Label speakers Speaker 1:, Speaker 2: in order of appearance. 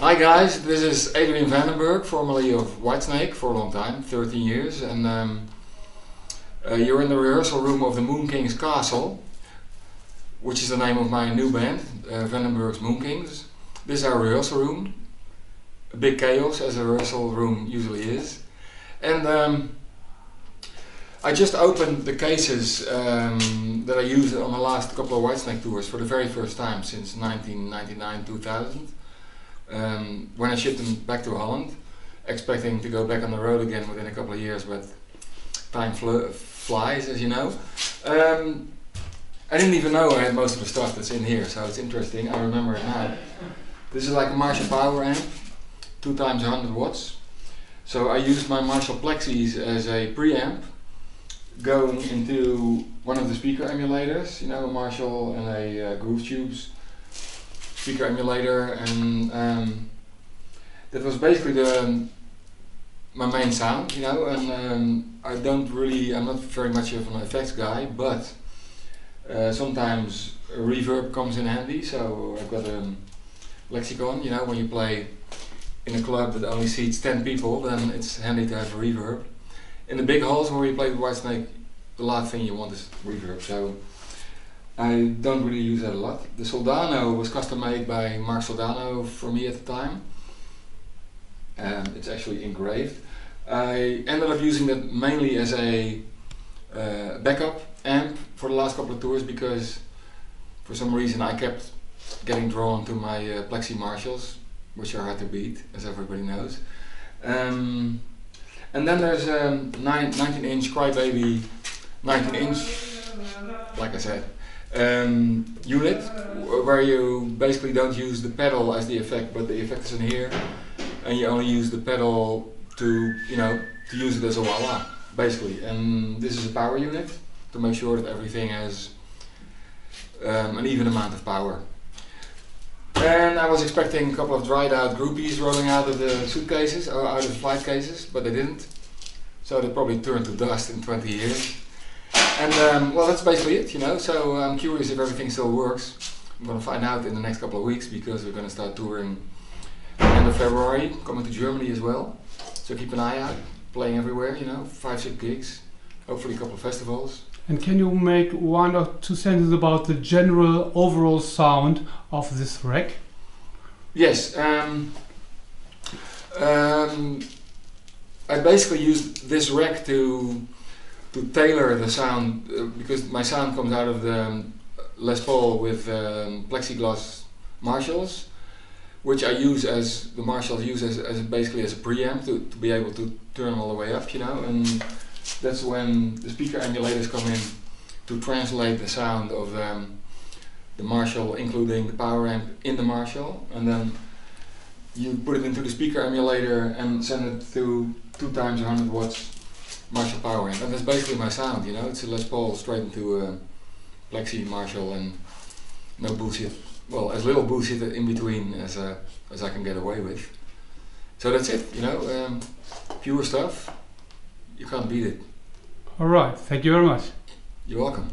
Speaker 1: Hi guys, this is Adrian VANDENBERG, formerly of Whitesnake for a long time, 13 years, and you're in the rehearsal room of the Moon Kings Castle, which is the name of my new band, Vandenberg's Moon Kings. This is our rehearsal room, a big chaos as a rehearsal room usually is, and I just opened the cases that I used on the last couple of Whitesnake tours for the very first time since 1999-2000. When I shipped them back to Holland, expecting to go back on the road again within a couple of years, but time flies, as you know. I didn't even know I had most of the stuff that's in here, so it's interesting. I remember it now. This is like a Marshall power amp, 2 times 100 watts. So I used my Marshall Plexis as a preamp, going into one of the speaker emulators, you know, a Marshall and a Groove Tubes speaker emulator, and that was basically my main sound, you know. And I'm not very much of an effects guy, but sometimes a reverb comes in handy. So I've got a lexicon, you know, when you play in a club that only seats 10 people, then it's handy to have a reverb. In the big halls where you play with Whitesnake, the last thing you want is reverb, so I don't really use that a lot. The Soldano was custom made by Mark Soldano for me at the time. It's actually engraved. I ended up using that mainly as a backup amp for the last couple of tours because for some reason I kept getting drawn to my Plexi Marshalls, which are hard to beat, as everybody knows. And then there's a 19-inch Crybaby, 19-inch, like I said, unit, where you basically don't use the pedal as the effect, but the effect is in here, and you only use the pedal to, you know, to use it as a wah-wah, basically. And this is a power unit to make sure that everything has an even amount of power. And I was expecting a couple of dried out groupies rolling out of the suitcases, or out of the flight cases, but they didn't. So they probably turned to dust in 20 years. And well, that's basically it, you know. So I'm curious if everything still works. I'm going to find out in the next couple of weeks because we're going to start touring end of February, coming to Germany as well. So keep an eye out, playing everywhere, you know, 5-6 gigs, hopefully a couple of festivals.
Speaker 2: And can you make 1 or 2 sentences about the general overall sound of this rack?
Speaker 1: Yes, I basically used this rack to tailor the sound because my sound comes out of the Les Paul with plexiglass Marshalls, which I use as the Marshalls use as basically as a preamp to be able to turn all the way up, you know. And that's when the speaker emulators come in to translate the sound of the Marshall, including the power amp in the Marshall, and then you put it into the speaker emulator and send it to 2 times 100 watts Marshall power amp, and that's basically my sound, you know. It's a Les Paul straight into a Plexi Marshall, and no bullshit. Well, as little bullshit in between as I can get away with. So that's it, you know. Pure stuff. You can't beat it.
Speaker 2: Alright, thank you very much.
Speaker 1: You're welcome.